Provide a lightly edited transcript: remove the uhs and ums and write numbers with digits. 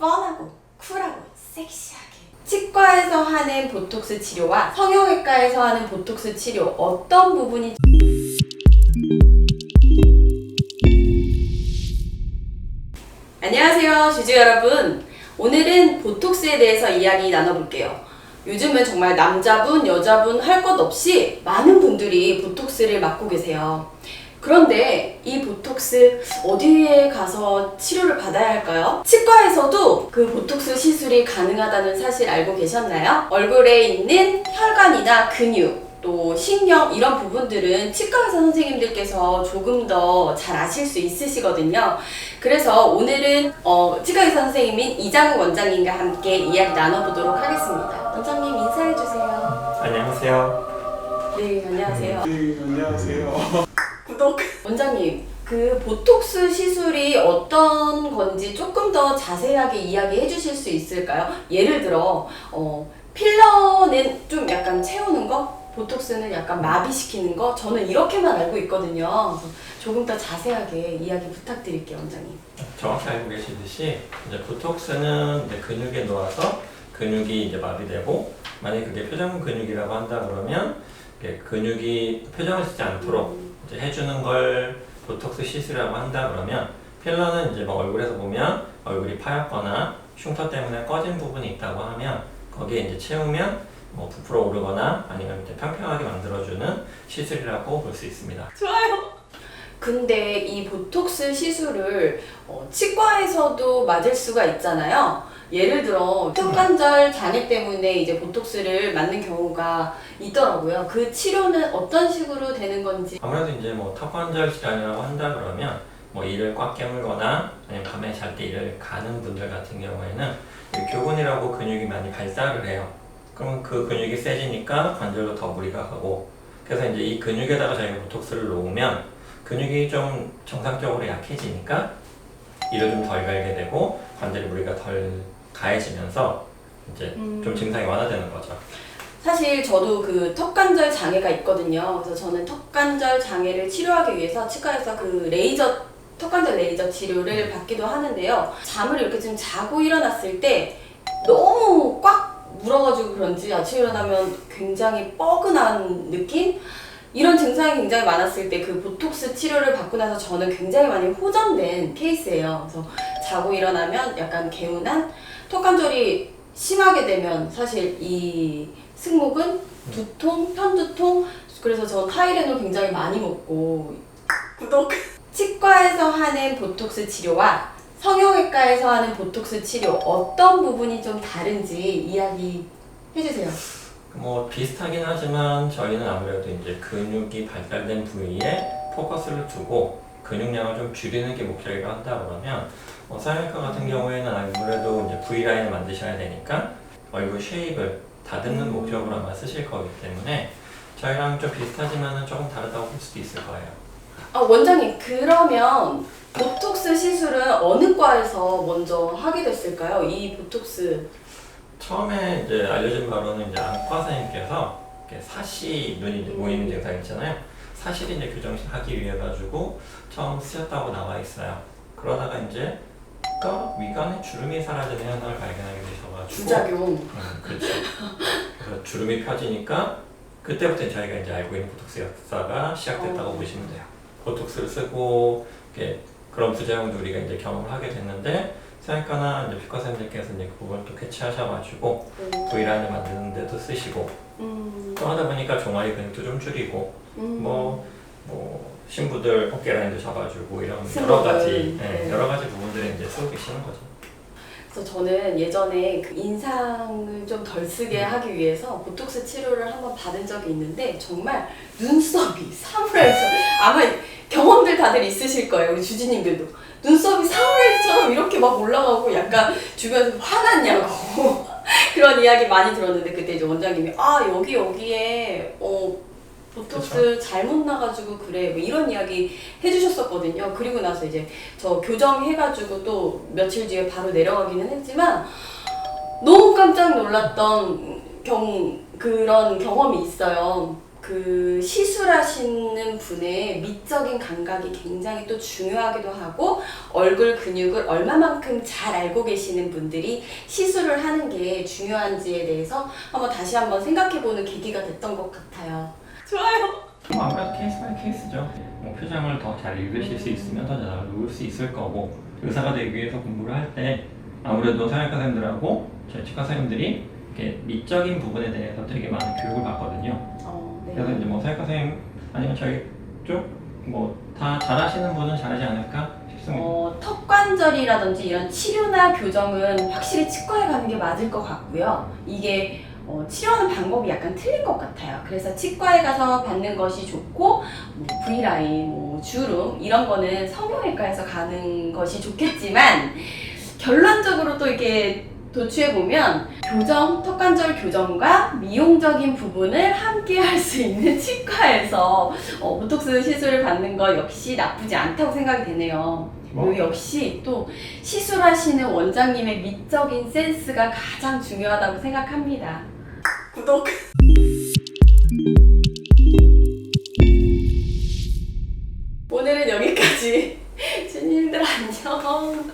뻔하고 쿨하고 섹시하게. 치과에서 하는 보톡스 치료와 성형외과에서 하는 보톡스 치료 어떤 부분이 안녕하세요 주주 여러분, 오늘은 보톡스에 대해서 이야기 나눠볼게요. 요즘은 정말 남자분 여자분 할 것 없이 많은 분들이 보톡스를 맞고 계세요. 그런데 이 보톡스 어디에 가서 치료를 받아야 할까요? 치과에서도 그 보톡스 시술이 가능하다는 사실 알고 계셨나요? 얼굴에 있는 혈관이나 근육 또 신경 이런 부분들은 치과 의사 선생님들께서 조금 더 잘 아실 수 있으시거든요. 그래서 오늘은 치과 의사 선생님인 이장욱 원장님과 함께 이야기 나눠보도록 하겠습니다. 원장님 인사해주세요. 안녕하세요. 네, 안녕하세요. 네, 안녕하세요. 구독! 원장님, 그 보톡스 시술이 어떤 건지 조금 더 자세하게 이야기해 주실 수 있을까요? 예를 들어 필러는 좀 약간 채우는 거, 보톡스는 약간 마비시키는 거, 저는 이렇게만 알고 있거든요. 그래서 조금 더 자세하게 이야기 부탁드릴게요, 원장님. 정확히 알고 계시듯이 이제 보톡스는 이제 근육에 놓아서 근육이 이제 마비되고, 만약 그게 표정 근육이라고 한다 그러면 근육이 표정을 쓰지 않도록 이제 해주는 걸 보톡스 시술이라고 한다 그러면, 필러는 이제 뭐 얼굴에서 보면 얼굴이 파였거나 흉터 때문에 꺼진 부분이 있다고 하면 거기에 이제 채우면 뭐 부풀어 오르거나 아니면 이제 평평하게 만들어주는 시술이라고 볼 수 있습니다. 좋아요. 근데 이 보톡스 시술을 치과에서도 맞을 수가 있잖아요. 예를 들어 턱관절 장애 때문에 이제 보톡스를 맞는 경우가 있더라고요. 그 치료는 어떤 식으로 되는 건지. 아무래도 이제 뭐 턱관절 질환이라고 한다 그러면 뭐 이를 꽉 깨물거나 아니면 밤에 잘 때 이를 가는 분들 같은 경우에는 이 교근이라고 근육이 많이 발달을 해요. 그러면 그 근육이 세지니까 관절도 더 무리가 가고, 그래서 이제 이 근육에다가 저희가 보톡스를 놓으면 근육이 좀 정상적으로 약해지니까 이를 좀 덜 갈게 되고 관절에 무리가 덜 가해지면서 이제 좀 증상이 완화되는 거죠. 사실 저도 그 턱관절 장애가 있거든요. 그래서 저는 턱관절 장애를 치료하기 위해서 치과에서 그 턱관절 레이저 치료를 받기도 하는데요. 잠을 이렇게 좀 자고 일어났을 때 너무 꽉 물어가지고 그런지 아침에 일어나면 굉장히 뻐근한 느낌? 이런 증상이 굉장히 많았을 때 그 보톡스 치료를 받고 나서 저는 굉장히 많이 호전된 케이스예요. 그래서 자고 일어나면 약간 개운한, 턱관절이 심하게 되면 사실 이 승모근, 두통, 편두통, 그래서 저 타이레놀 굉장히 많이 먹고. 구독! 치과에서 하는 보톡스 치료와 성형외과에서 하는 보톡스 치료 어떤 부분이 좀 다른지 이야기 해주세요. 뭐 비슷하긴 하지만 저희는 아무래도 이제 근육이 발달된 부위에 포커스를 두고 근육량을 좀 줄이는 게 목적이라고 한다 그러면, 성형외과 같은 경우에는 아무래도 이제 V라인을 만드셔야 되니까 얼굴 쉐입을 다듬는 목적으로 아마 쓰실 거기 때문에 저희랑 좀 비슷하지만 조금 다르다고 볼 수도 있을 거예요. 원장님, 그러면 보톡스 시술은 어느 과에서 먼저 하게 됐을까요? 이 보톡스. 처음에 이제 알려진 바로는 이제 안과 선생님께서 사시 눈이 이제 모이는 증상 있잖아요. 사시를 이제 교정하기 위해 가지고 처음 쓰셨다고 나와 있어요. 그러다가 이제 위관에 주름이 사라지는 현상을 발견하게 되셔가지고 부작용. 그렇죠. 그래서 주름이 펴지니까 그때부터 저희가 이제 알고 있는 보톡스 역사가 시작됐다고 보시면 돼요. 보톡스를 쓰고 그런 부작용도 우리가 이제 경험을 하게 됐는데, 성형외과나 이제 피과 선생님께서 이제 그 부분을 또 캐치하셔가지고 V라인을 만드는 데도 쓰시고, 또 하다 보니까 종아리 근육도 좀 줄이고, 뭐 신부들 어깨 라인도 잡아주고 이런 여러 가지 여러 가지 부분들을 이제 쓰고 계시는 거죠. 그래서 저는 예전에 그 인상을 좀 덜 쓰게 하기 위해서 보톡스 치료를 한번 받은 적이 있는데, 정말 눈썹이 사무라이처럼, 아마 경험들 다들 있으실 거예요. 우리 주지님들도 눈썹이 사무라이처럼 이렇게 막 올라가고 약간 주변에서 화났냐고 그런 이야기 많이 들었는데, 그때 이제 원장님이 여기에 보톡스 그쵸? 잘못 나가지고 그래 뭐 이런 이야기 해주셨었거든요. 그리고 나서 이제 저 교정해가지고 또 며칠 뒤에 바로 내려가기는 했지만 너무 깜짝 놀랐던 그런 경험이 있어요. 그 시술하시는 분의 미적인 감각이 굉장히 또 중요하기도 하고 얼굴 근육을 얼마만큼 잘 알고 계시는 분들이 시술을 하는 게 중요한지에 대해서 다시 한번 생각해보는 계기가 됐던 것 같아요. 좋아요. 아무래도 케이스 바이 케이스죠. 뭐 표정을 더 잘 읽으실 수 있으면 더 잘 알고 있을 수 있을 거고 의사가 되기 위해서 공부를 할 때 아무래도 성형외과 선생님들하고 저희 치과 선생님들이 이렇게 미적인 부분에 대해서 되게 많은 교육을 받거든요. 네. 그래서 이제 뭐 성형외과 선생님 아니면 저희 쪽 뭐 다 잘하시는 분은 잘하지 않을까 싶습니다. 턱관절이라든지 이런 치료나 교정은 확실히 치과에 가는 게 맞을 것 같고요. 이게 치료하는 방법이 약간 틀린 것 같아요. 그래서 치과에 가서 받는 것이 좋고 V라인, 주름 이런 거는 성형외과에서 가는 것이 좋겠지만 결론적으로 또 이렇게 도취해보면 교정, 턱관절 교정과 미용적인 부분을 함께 할 수 있는 치과에서 보톡스 시술을 받는 거 역시 나쁘지 않다고 생각이 되네요. 그리고 역시 또 시술하시는 원장님의 미적인 센스가 가장 중요하다고 생각합니다. 구독! 오늘은 여기까지. 주님들 안녕.